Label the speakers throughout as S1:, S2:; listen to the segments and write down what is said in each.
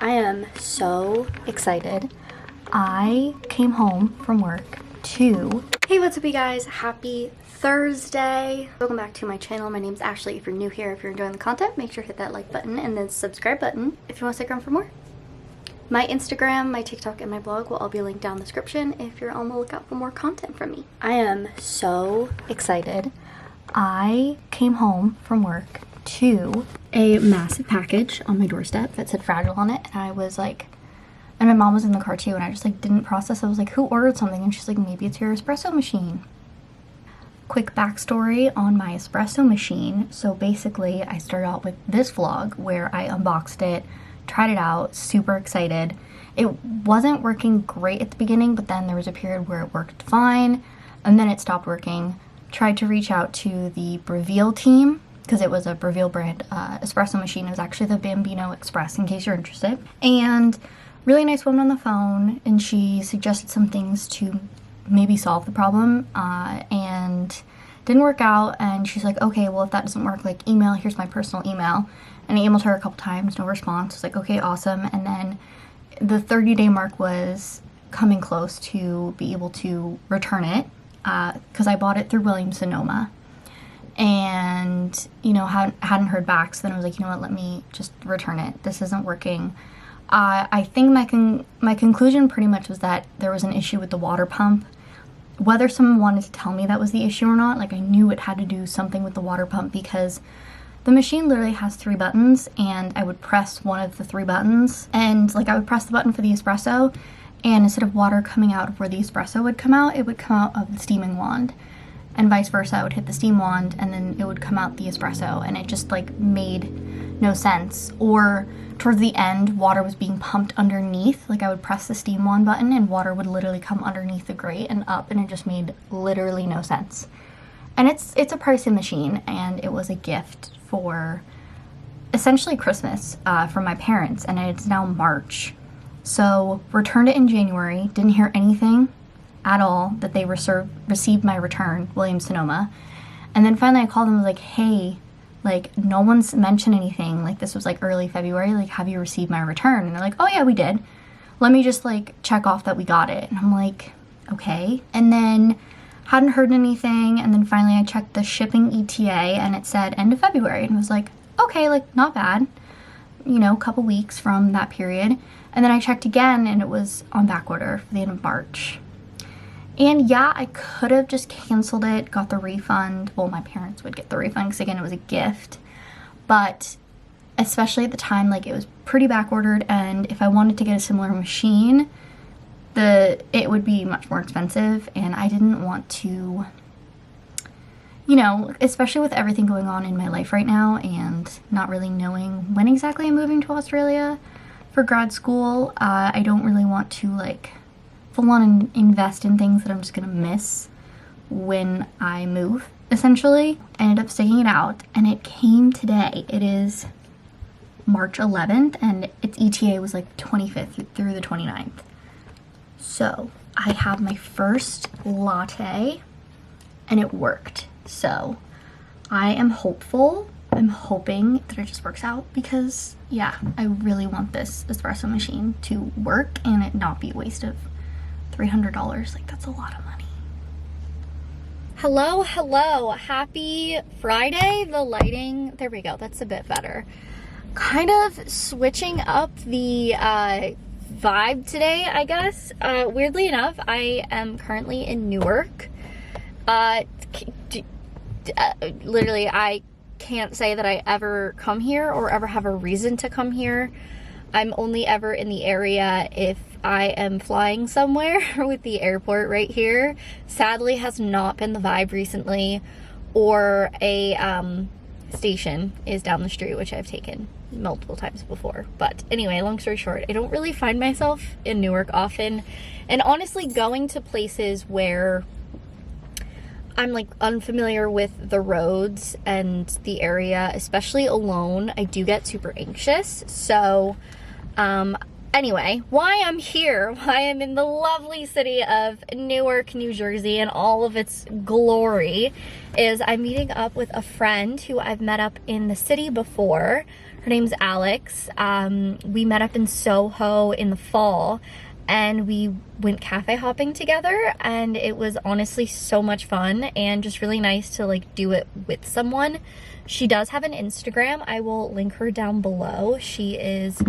S1: I am so excited. I came home from work to... Hey, what's up you guys? Happy Thursday. Welcome back to my channel. My name's Ashley. If you're new here, if you're enjoying the content, make sure to hit that like button and then subscribe button if you want to stick around for more. My Instagram, my TikTok, and my blog will all be linked down in the description if you're on the lookout for more content from me. I am so excited. I came home from work to a massive package on my doorstep that said fragile on it, and I was like, and my mom was in the car too, and I just like didn't process. I was like, who ordered something? And she's like, maybe it's your espresso machine. Quick backstory on my espresso machine. So basically I started out with this vlog where I unboxed it, tried it out, super excited. It wasn't working great at the beginning, but then there was a period where it worked fine, and then it stopped working. Tried to reach out to the Breville team, because it was a Breville brand espresso machine. It was actually the Bambino Express, in case you're interested. And really nice woman on the phone, and she suggested some things to maybe solve the problem, and didn't work out. And she's like, okay, well, if that doesn't work, like, email, here's my personal email. And I emailed her a couple times, no response. I was like, okay, awesome. And then the 30-day mark was coming close to be able to return it, because I bought it through Williams-Sonoma. And, you know, hadn't heard back, so then I was like, you know what, let me just return it. This isn't working. I think my conclusion pretty much was that there was an issue with the water pump. Whether someone wanted to tell me that was the issue or not, like, I knew it had to do something with the water pump, because the machine literally has 3 buttons, and I would press one of the 3 buttons, and like I would press the button for the espresso, and instead of water coming out of where the espresso would come out, it would come out of the steaming wand. And vice versa, I would hit the steam wand and then it would come out the espresso, and it just like made no sense. Or towards the end, water was being pumped underneath, like I would press the steam wand button and water would literally come underneath the grate and up, and it just made literally no sense. And it's a pricey machine, and it was a gift for essentially Christmas from my parents, and it's now March. So returned it in January, didn't hear anything at all that they received my return, Williams-Sonoma. And then finally I called them and was like, hey, like, no one's mentioned anything. Like, this was like early February, like, have you received my return? And they're like, oh yeah, we did. Let me just like check off that we got it. And I'm like, okay. And then hadn't heard anything, and then finally I checked the shipping ETA and it said end of February, and I was like, okay, like, not bad, you know, a couple weeks from that period. And then I checked again and it was on back order for the end of March. And yeah, I could have just canceled it, got the refund. Well, my parents would get the refund because, again, it was a gift. But especially at the time, like, it was pretty back ordered, and if I wanted to get a similar machine, it would be much more expensive, and I didn't want to, you know, especially with everything going on in my life right now and not really knowing when exactly I'm moving to Australia for grad school. I don't really want to, like, full on invest in things that I'm just gonna miss when I move, essentially. I ended up sticking it out, and it came today. It is March 11th, and its ETA was like 25th through the 29th. So I have my first latte, and it worked. So I am hopeful. I'm hoping that it just works out, because yeah, I really want this espresso machine to work and it not be a waste of $300. Like, that's a lot of money. Hello, happy Friday. The lighting, there we go, that's a bit better. Kind of switching up the vibe today, I guess. Weirdly enough, I am currently in Newark. Literally, I can't say that I ever come here or ever have a reason to come here. I'm only ever in the area if I am flying somewhere, with the airport right here. Sadly, has not been the vibe recently, or a station is down the street, which I've taken multiple times before. But anyway, long story short, I don't really find myself in Newark often, and honestly, going to places where I'm like unfamiliar with the roads and the area, especially alone, I do get super anxious. So Anyway, why I'm here, why I'm in the lovely city of Newark, New Jersey, and all of its glory, is I'm meeting up with a friend who I've met up in the city before. Her name's Alex. We met up in Soho in the fall, and we went cafe hopping together, and it was honestly so much fun and just really nice to like do it with someone. She does have an Instagram. I will link her down below. She is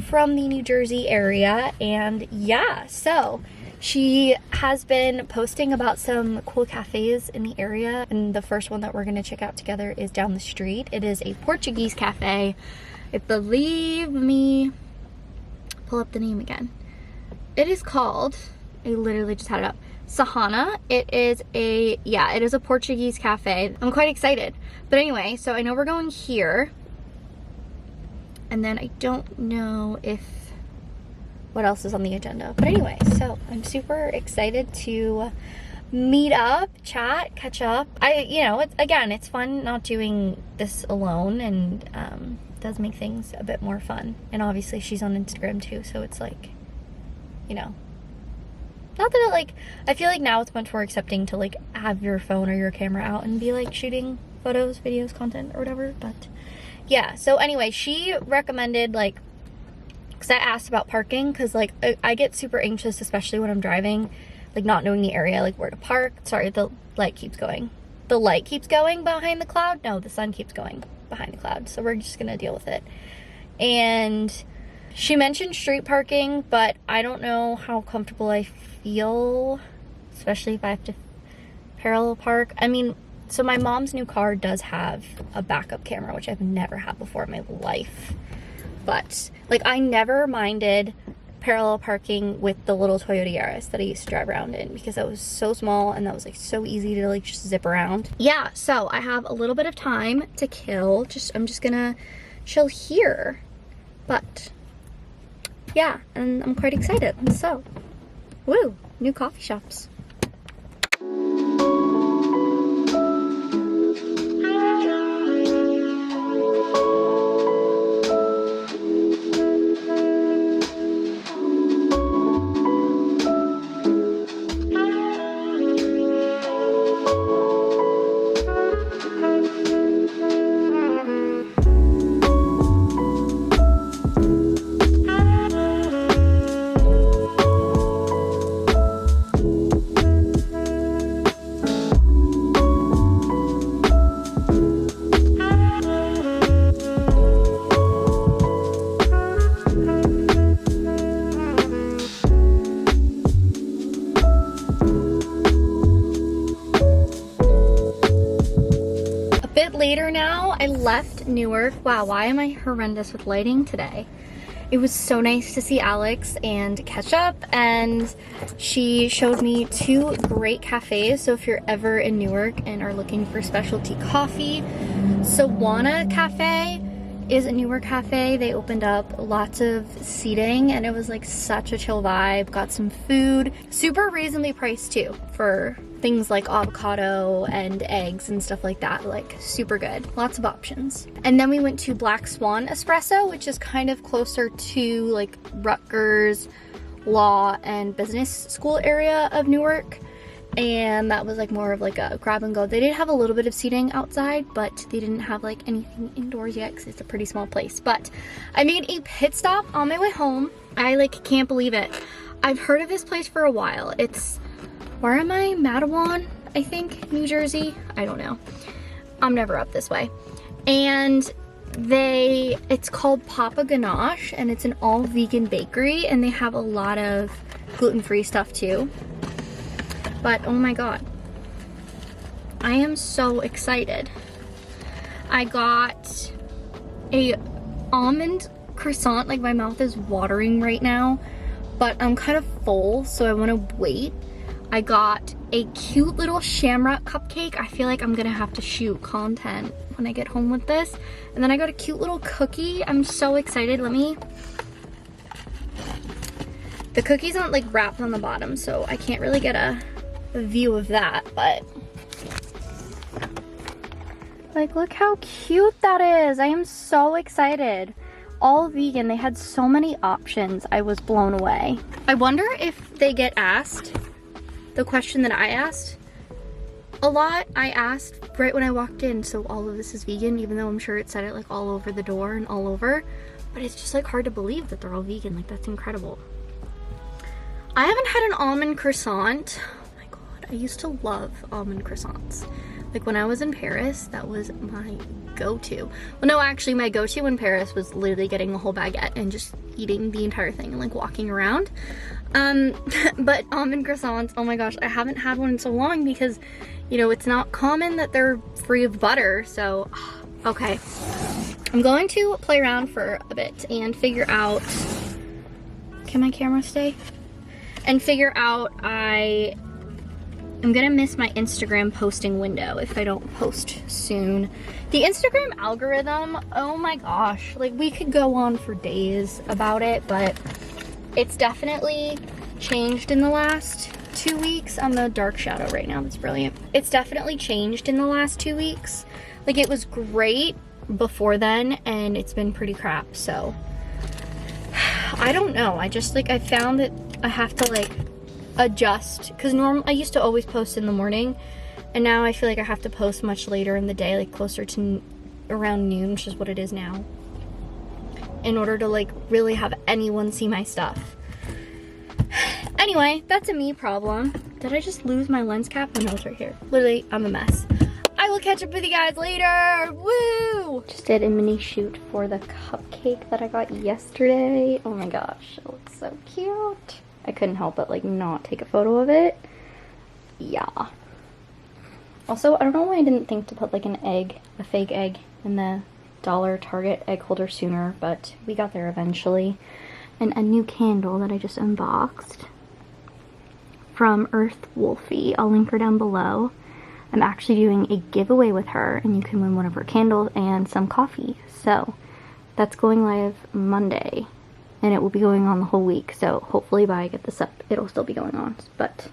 S1: from the New Jersey area, and yeah, so she has been posting about some cool cafes in the area, and the first one that we're gonna check out together is down the street. It is a Portuguese cafe. If believe me, pull up the name again. It is called, I literally just had it up, Sahana. It is a Portuguese cafe. I'm quite excited. But anyway, so I know we're going here. And then I don't know what else is on the agenda. But anyway, so I'm super excited to meet up, chat, catch up. It's fun not doing this alone, and does make things a bit more fun. And obviously she's on Instagram too, so it's like, not that I feel like now it's much more accepting to like have your phone or your camera out and be like shooting photos, videos, content, or whatever, but yeah. So anyway, she recommended, because I asked about parking, because like I get super anxious, especially when I'm driving, like not knowing the area, like where to park. Sorry, the light keeps going. The light keeps going behind the cloud. No, the sun keeps going behind the cloud. So we're just gonna deal with it. And she mentioned street parking, but I don't know how comfortable I feel, especially if I have to parallel park. I mean, so my mom's new car does have a backup camera, which I've never had before in my life. But like, I never minded parallel parking with the little Toyota Yaris that I used to drive around in, because that was so small and that was like so easy to like just zip around. Yeah, so I have a little bit of time to kill. I'm just gonna chill here. But yeah, and I'm quite excited. So, woo, new coffee shops. Later now, I left Newark. Wow, why am I horrendous with lighting today? It was so nice to see Alex and catch up, and she showed me 2 great cafes. So if you're ever in Newark and are looking for specialty coffee, Sawana Cafe is a newer cafe. They opened up lots of seating, and it was like such a chill vibe. Got some food, super reasonably priced too, for things like avocado and eggs and stuff like that. Like super good, lots of options. And then we went to Black Swan Espresso, which is kind of closer to like Rutgers Law and Business School area of Newark, and that was like more of like a grab and go. They did have a little bit of seating outside, but they didn't have like anything indoors yet because it's a pretty small place. But I made a pit stop on my way home. I like can't believe it. I've heard of this place for a while. It's, where am I? Matawan, I think, New Jersey. I don't know. I'm never up this way. And it's called Papa Ganache, and it's an all vegan bakery, and they have a lot of gluten-free stuff too. But oh my god, I am so excited. I got a almond croissant. Like, my mouth is watering right now, but I'm kind of full, so I want to wait. I got a cute little shamrock cupcake. I feel like I'm gonna have to shoot content when I get home with this. And then I got a cute little cookie. I'm so excited. The cookie's not like wrapped on the bottom, so I can't really get a view of that, but like, look how cute that is. I am so excited. all vegan. They had so many options. I was blown away. I wonder if they get asked the question that I asked. A lot I asked right when I walked in, so all of this is vegan, even though I'm sure it said it like all over the door and all over. But it's just like hard to believe that they're all vegan. Like, that's incredible. I haven't had an almond croissant. Oh my god, I used to love almond croissants. Like when I was in Paris, that was my go-to. Well, no, actually my go-to in Paris was literally getting a whole baguette and just eating the entire thing and like walking around. But almond croissants, oh my gosh, I haven't had one in so long because, you know, it's not common that they're free of butter. So, okay. I'm going to play around for a bit and figure out, can my camera stay? And figure out I'm gonna miss my Instagram posting window if I don't post soon. The Instagram algorithm, oh my gosh, like we could go on for days about it, but it's definitely changed in the last 2 weeks. I'm the dark shadow right now, that's brilliant. It's definitely changed in the last 2 weeks. Like it was great before then and it's been pretty crap, so I don't know. I just like, I found that I have to like adjust, because I used to always post in the morning and now I feel like I have to post much later in the day, like closer to around noon, which is what it is now, in order to like really have anyone see my stuff. Anyway, that's a me problem. Did I just lose my lens cap? Oh no, it's right here. Literally, I'm a mess. I will catch up with you guys later. Woo! Just did a mini shoot for the cupcake that I got yesterday. Oh my gosh, it looks so cute. I couldn't help but like not take a photo of it. Yeah. Also, I don't know why I didn't think to put like an egg, a fake egg, in the Dollar Target egg holder sooner, but we got there eventually. And a new candle that I just unboxed from Earth Wolfie. I'll link her down below. I'm actually doing a giveaway with her and you can win one of her candles and some coffee. So that's going live Monday and it will be going on the whole week. So hopefully by I get this up, it'll still be going on. But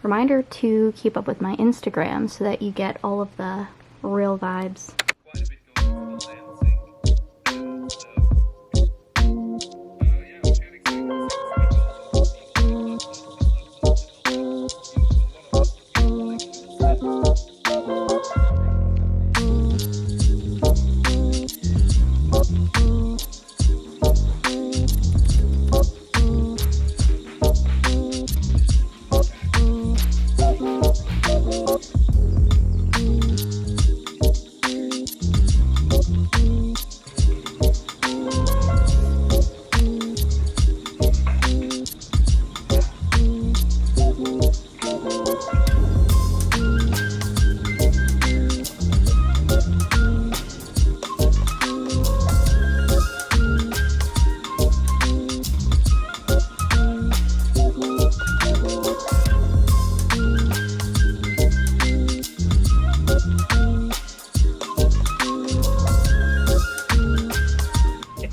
S1: reminder to keep up with my Instagram so that you get all of the real vibes.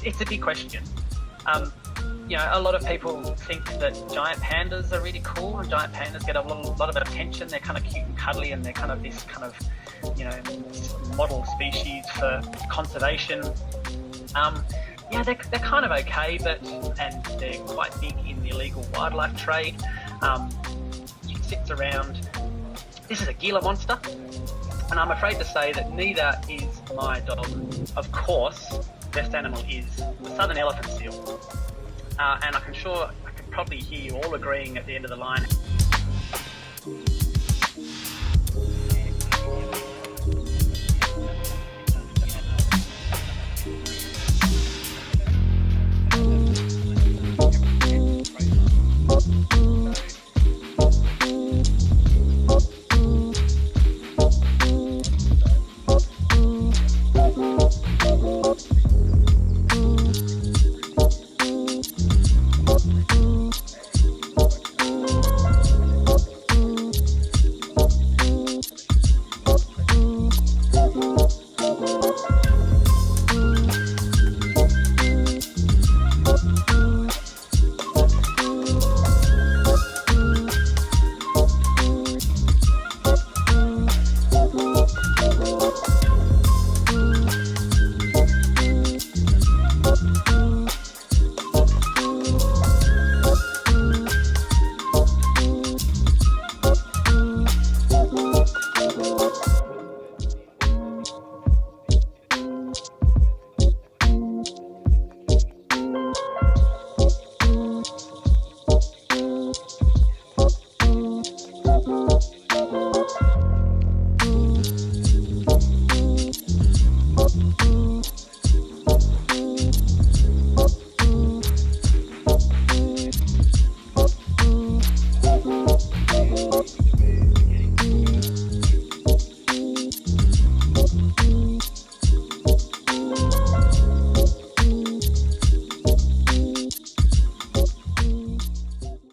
S2: It's a big question. You know, a lot of people think that giant pandas are really cool, and giant pandas get a lot of attention. They're kind of cute and cuddly, and they're kind of this kind of, you know, model species for conservation. Yeah, they're kind of okay, and they're quite big in the illegal wildlife trade. It sits around. This is a Gila monster, and I'm afraid to say that neither is my dog. Of course, best animal is the southern elephant seal. And I can probably hear you all agreeing at the end of the line.